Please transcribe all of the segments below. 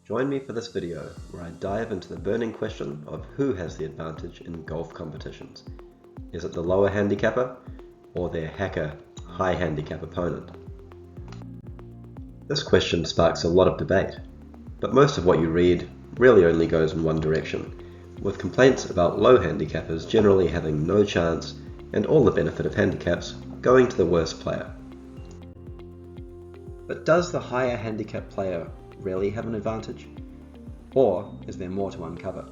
Join me for this video where I dive into the burning question of who has the advantage in golf competitions. Is it the lower handicapper or their hacker high handicap opponent? This question sparks a lot of debate, but most of what you read really only goes in one direction, with complaints about low handicappers generally having no chance and all the benefit of handicaps going to the worst player. But does the higher handicap player really have an advantage? Or is there more to uncover?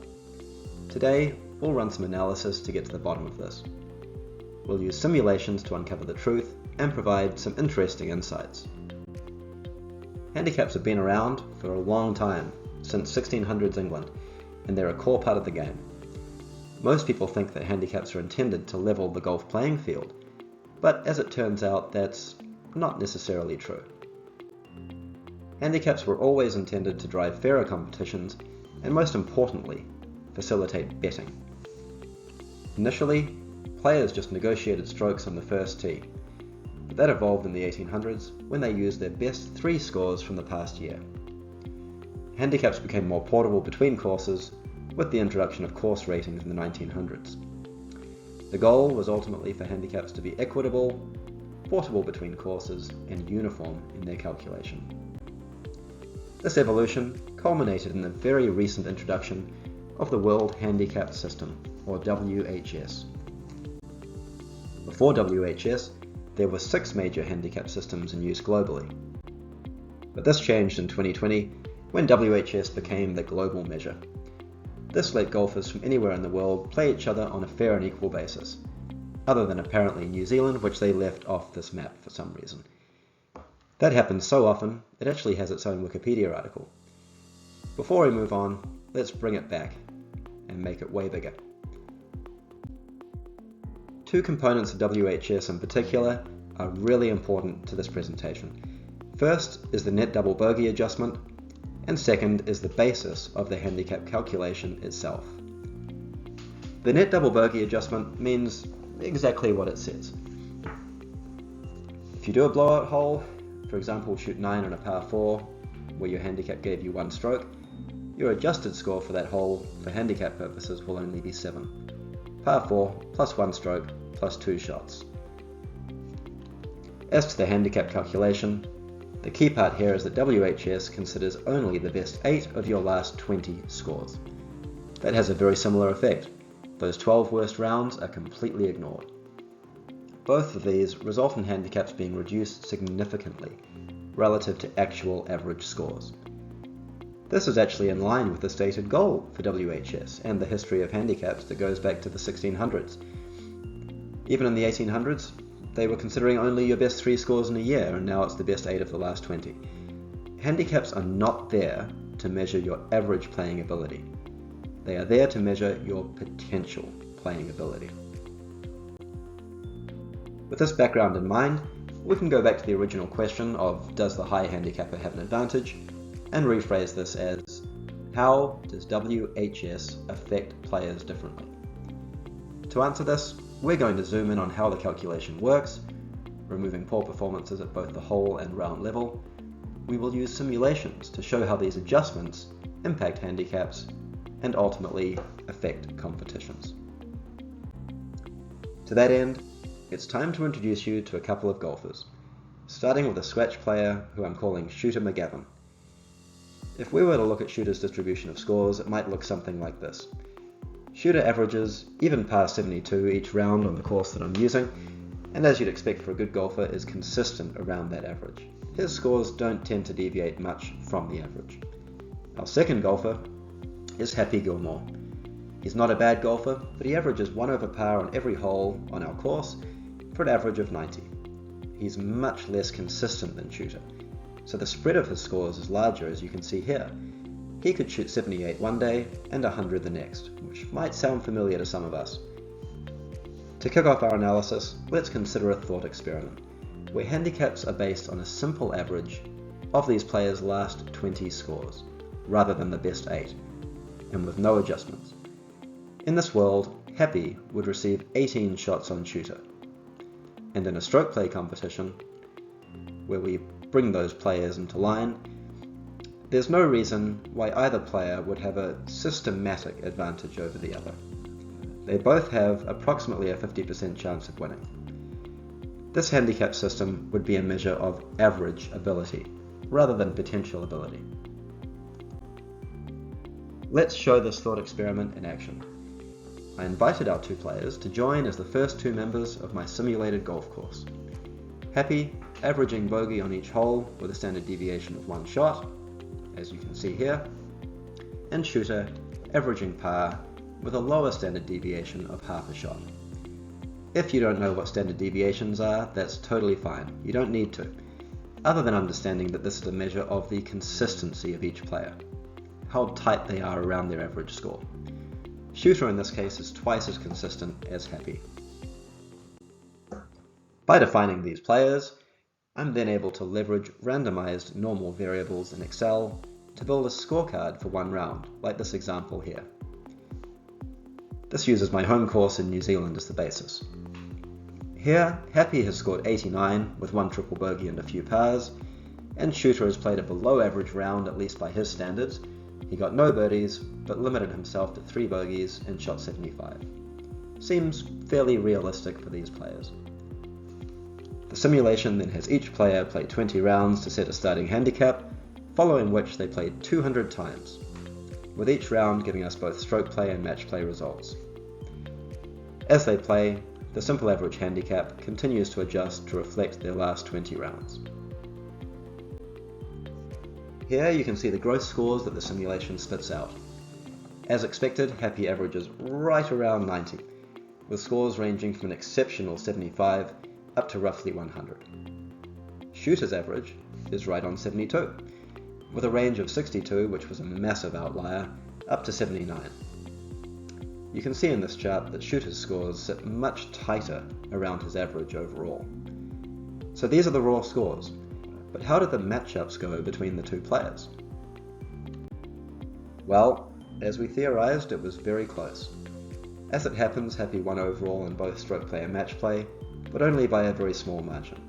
Today, we'll run some analysis to get to the bottom of this. We'll use simulations to uncover the truth and provide some interesting insights. Handicaps have been around for a long time, since 1600s England, and they're a core part of the game. Most people think that handicaps are intended to level the golf playing field, but as it turns out, that's not necessarily true. Handicaps were always intended to drive fairer competitions and, most importantly, facilitate betting. Initially, players just negotiated strokes on the first tee, but that evolved in the 1800s when they used their best 3 scores from the past year. Handicaps became more portable between courses with the introduction of course ratings in the 1900s. The goal was ultimately for handicaps to be equitable, portable between courses, and uniform in their calculation. This evolution culminated in the very recent introduction of the World Handicap System, or WHS. Before WHS, there were 6 major handicap systems in use globally. But this changed in 2020 when WHS became the global measure. This let golfers from anywhere in the world play each other on a fair and equal basis, other than apparently New Zealand, which they left off this map for some reason. That happens so often, it actually has its own Wikipedia article. Before we move on, let's bring it back and make it way bigger. 2 components of WHS in particular are really important to this presentation. First is the net double bogey adjustment, and second is the basis of the handicap calculation itself. The net double bogey adjustment means exactly what it says. If you do a blowout hole, for example shoot 9 on a par 4, where your handicap gave you 1 stroke, your adjusted score for that hole for handicap purposes will only be 7. Par 4 plus 1 stroke plus 2 shots. As to the handicap calculation, the key part here is that WHS considers only the best 8 of your last 20 scores. That has a very similar effect. Those 12 worst rounds are completely ignored. Both of these result in handicaps being reduced significantly relative to actual average scores. This is actually in line with the stated goal for WHS and the history of handicaps that goes back to the 1600s. Even in the 1800s, they were considering only your best 3 scores in a year, and now it's the best 8 of the last 20. Handicaps are not there to measure your average playing ability. They are there to measure your potential playing ability. With this background in mind, we can go back to the original question of does the high handicapper have an advantage, and rephrase this as, how does WHS affect players differently? To answer this, we're going to zoom in on how the calculation works, removing poor performances at both the hole and round level. We will use simulations to show how these adjustments impact handicaps and ultimately affect competitions. To that end, it's time to introduce you to a couple of golfers, starting with a scratch player who I'm calling Shooter McGavin. If we were to look at Shooter's distribution of scores, it might look something like this. Shooter averages even past 72 each round on the course that I'm using, and as you'd expect for a good golfer, is consistent around that average. His scores don't tend to deviate much from the average. Our second golfer is Happy Gilmore. He's not a bad golfer, but he averages 1 over par on every hole on our course for an average of 90. He's much less consistent than Shooter, so the spread of his scores is larger, as you can see here. He could shoot 78 one day and 100 the next, which might sound familiar to some of us. To kick off our analysis, let's consider a thought experiment, where handicaps are based on a simple average of these players' last 20 scores, rather than the best 8, and with no adjustments. In this world, Happy would receive 18 shots on Shooter, and in a stroke play competition, where we bring those players into line, there's no reason why either player would have a systematic advantage over the other. They both have approximately a 50% chance of winning. This handicap system would be a measure of average ability, rather than potential ability. Let's show this thought experiment in action. I invited our two players to join as the first two members of my simulated golf course. Happy, averaging bogey on each hole with a standard deviation of 1 shot, as you can see here, and Shooter, averaging par with a lower standard deviation of half a shot. If you don't know what standard deviations are, that's totally fine. You don't need to, other than understanding that this is a measure of the consistency of each player, how tight they are around their average score. Shooter in this case is twice as consistent as Happy. By defining these players, I'm then able to leverage randomized normal variables in Excel to build a scorecard for one round, like this example here. This uses my home course in New Zealand as the basis. Here, Happy has scored 89 with 1 triple bogey and a few pars, and Shooter has played a below average round, at least by his standards. He got no birdies, but limited himself to 3 bogeys and shot 75. Seems fairly realistic for these players. The simulation then has each player play 20 rounds to set a starting handicap, following which they played 200 times, with each round giving us both stroke play and match play results. As they play, the simple average handicap continues to adjust to reflect their last 20 rounds. Here you can see the gross scores that the simulation spits out. As expected, Happy averages right around 90, with scores ranging from an exceptional 75 up to roughly 100. Shooter's average is right on 72, with a range of 62, which was a massive outlier, up to 79. You can see in this chart that Shooter's scores sit much tighter around his average overall. So these are the raw scores, but how did the matchups go between the two players? Well, as we theorized, it was very close. As it happens, Happy won overall in both stroke play and match play, but only by a very small margin.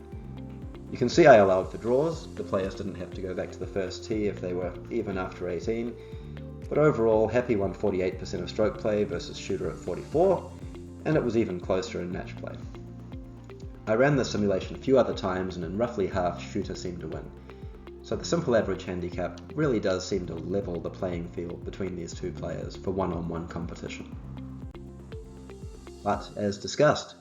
You can see I allowed for draws. The players didn't have to go back to the first tee if they were even after 18, but overall Happy won 48% of stroke play versus Shooter at 44, and it was even closer in match play. I ran this simulation a few other times, and in roughly half Shooter seemed to win. So the simple average handicap really does seem to level the playing field between these two players for one-on-one competition. But as discussed,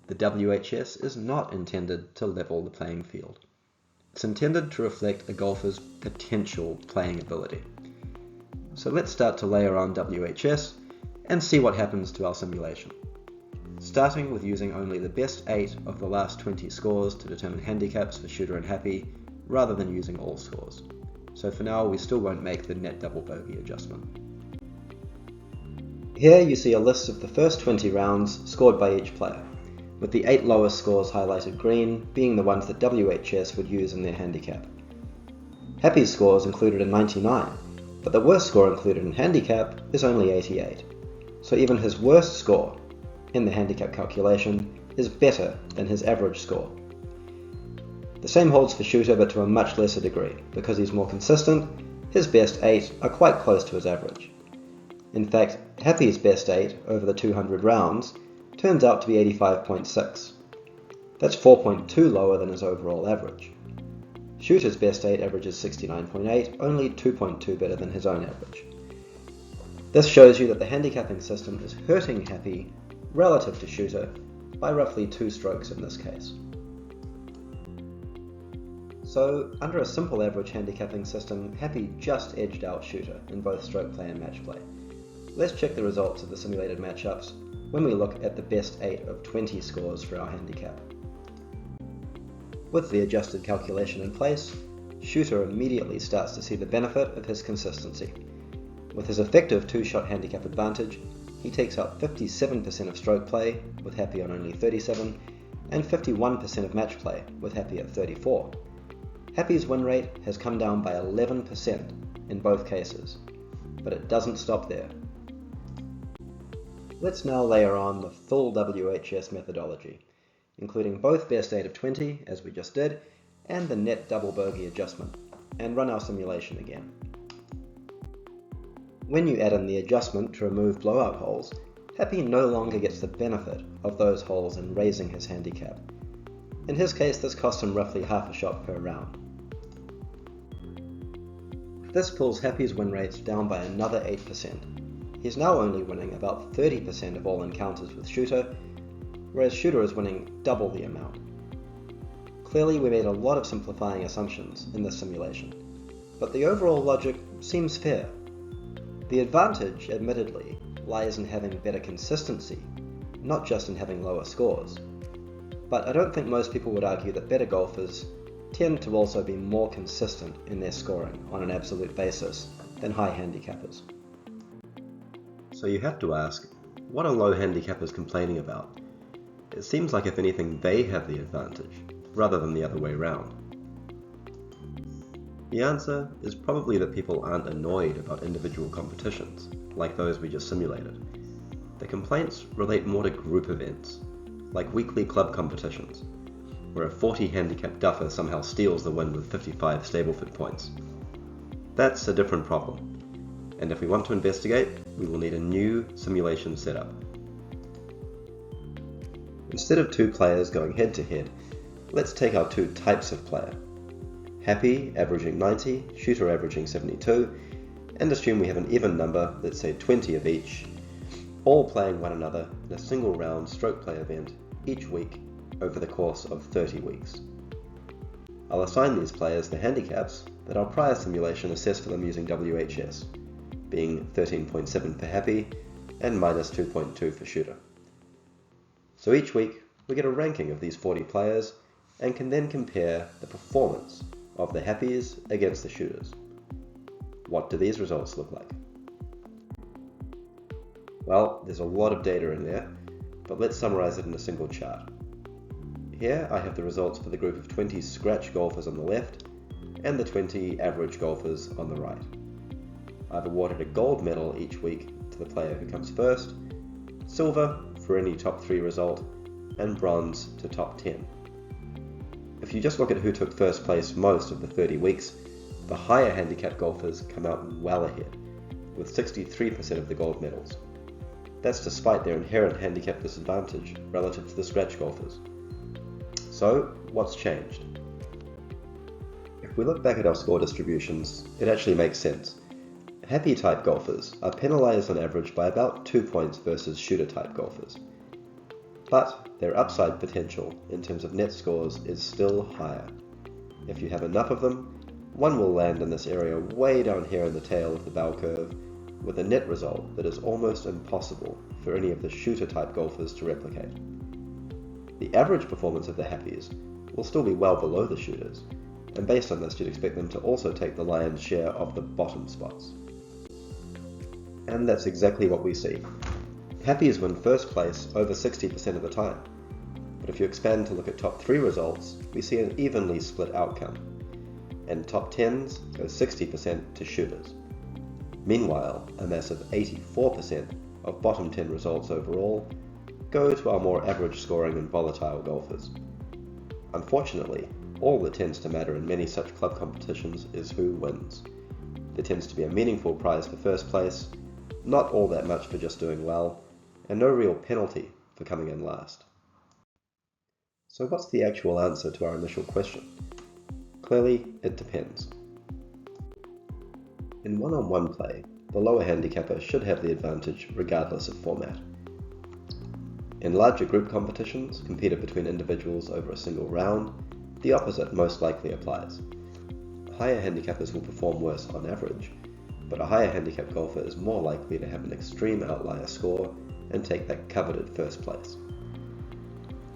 the WHS is not intended to level the playing field. It's intended to reflect a golfer's potential playing ability. So let's start to layer on WHS and see what happens to our simulation. Starting with using only the best 8 of the last 20 scores to determine handicaps for Shooter and Happy, rather than using all scores. So for now, we still won't make the net double bogey adjustment. Here you see a list of the first 20 rounds scored by each player, with the 8 lowest scores highlighted green being the ones that WHS would use in their handicap. Happy's scores included a 99, but the worst score included in handicap is only 88. So even his worst score in the handicap calculation is better than his average score. The same holds for Shooter, but to a much lesser degree. Because he's more consistent, his best 8 are quite close to his average. In fact, Happy's best 8 over the 200 rounds turns out to be 85.6. That's 4.2 lower than his overall average. Shooter's best 8 averages 69.8, only 2.2 better than his own average. This shows you that the handicapping system is hurting Happy relative to Shooter by roughly 2 strokes in this case. So, under a simple average handicapping system, Happy just edged out Shooter in both stroke play and match play. Let's check the results of the simulated matchups when we look at the best 8 of 20 scores for our handicap. With the adjusted calculation in place, Shooter immediately starts to see the benefit of his consistency. With his effective 2-shot handicap advantage, he takes out 57% of stroke play, with Happy on only 37, and 51% of match play, with Happy at 34. Happy's win rate has come down by 11% in both cases, but it doesn't stop there. Let's now layer on the full WHS methodology, including both best 8 of 20, as we just did, and the net double bogey adjustment, and run our simulation again. When you add in the adjustment to remove blowout holes, Happy no longer gets the benefit of those holes in raising his handicap. In his case, this costs him roughly half a shot per round. This pulls Happy's win rate down by another 8%. He's now only winning about 30% of all encounters with Shooter, whereas Shooter is winning double the amount. Clearly, we made a lot of simplifying assumptions in this simulation, but the overall logic seems fair. The advantage, admittedly, lies in having better consistency, not just in having lower scores. But I don't think most people would argue that better golfers tend to also be more consistent in their scoring on an absolute basis than high handicappers. So you have to ask, what are low handicappers complaining about? It seems like if anything they have the advantage, rather than the other way around. The answer is probably that people aren't annoyed about individual competitions, like those we just simulated. The complaints relate more to group events, like weekly club competitions, where a 40 handicap duffer somehow steals the win with 55 stablefit points. That's a different problem, and if we want to investigate, we will need a new simulation setup. Instead of two players going head to head, let's take our two types of player. Happy averaging 90, Shooter averaging 72, and assume we have an even number, let's say 20 of each, all playing one another in a single round stroke play event each week over the course of 30 weeks. I'll assign these players the handicaps that our prior simulation assessed for them using WHS, being 13.7 for Happy and minus 2.2 for Shooter. So each week we get a ranking of these 40 players and can then compare the performance of the Happies against the Shooters. What do these results look like? Well, there's a lot of data in there, but let's summarize it in a single chart. Here I have the results for the group of 20 scratch golfers on the left and the 20 average golfers on the right. I've awarded a gold medal each week to the player who comes first, silver for any top 3 result, and bronze to top 10. If you just look at who took first place most of the 30 weeks, the higher handicap golfers come out well ahead, with 63% of the gold medals. That's despite their inherent handicap disadvantage relative to the scratch golfers. So, what's changed? If we look back at our score distributions, it actually makes sense. Happy type golfers are penalized on average by about 2 points versus Shooter type golfers. But their upside potential in terms of net scores is still higher. If you have enough of them, one will land in this area way down here in the tail of the bell curve, with a net result that is almost impossible for any of the Shooter type golfers to replicate. The average performance of the Happies will still be well below the Shooters, and based on this you'd expect them to also take the lion's share of the bottom spots. And that's exactly what we see. Happies win first place over 60% of the time, but if you expand to look at top 3 results, we see an evenly split outcome, and top 10s go 60% to Shooters. Meanwhile, a massive 84% of bottom 10 results overall go to our more average scoring and volatile golfers. Unfortunately, all that tends to matter in many such club competitions is who wins. There tends to be a meaningful prize for first place, not all that much for just doing well, and no real penalty for coming in last. So what's the actual answer to our initial question? Clearly, it depends. In one-on-one play, the lower handicapper should have the advantage regardless of format. In larger group competitions, competed between individuals over a single round, the opposite most likely applies. Higher handicappers will perform worse on average, but a higher handicap golfer is more likely to have an extreme outlier score and take that coveted first place.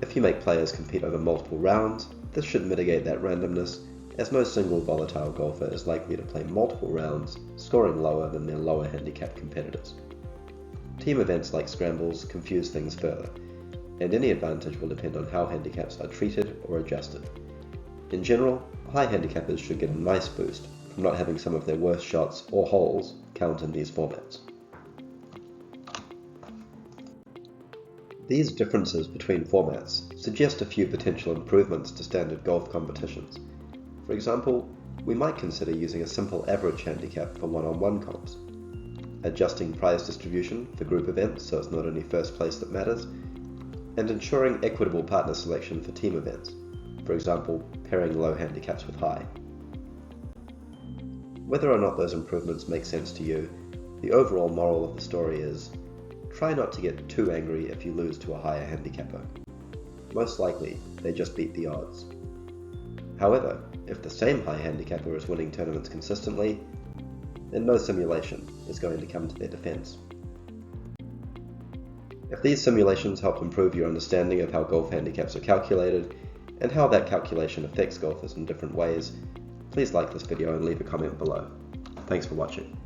If you make players compete over multiple rounds, this should mitigate that randomness, as no single volatile golfer is likely to play multiple rounds, scoring lower than their lower handicap competitors. Team events like scrambles confuse things further, and any advantage will depend on how handicaps are treated or adjusted. In general, high handicappers should get a nice boost from not having some of their worst shots or holes count in these formats. These differences between formats suggest a few potential improvements to standard golf competitions. For example, we might consider using a simple average handicap for one-on-one comps. adjusting prize distribution for group events so it's not only first place that matters, and ensuring equitable partner selection for team events, for example, pairing low handicaps with high. Whether or not those improvements make sense to you, the overall moral of the story is, try not to get too angry if you lose to a higher handicapper. Most likely, they just beat the odds. However, if the same high handicapper is winning tournaments consistently, then no simulation is going to come to their defense. If these simulations help improve your understanding of how golf handicaps are calculated, and how that calculation affects golfers in different ways, please like this video and leave a comment below. Thanks for watching.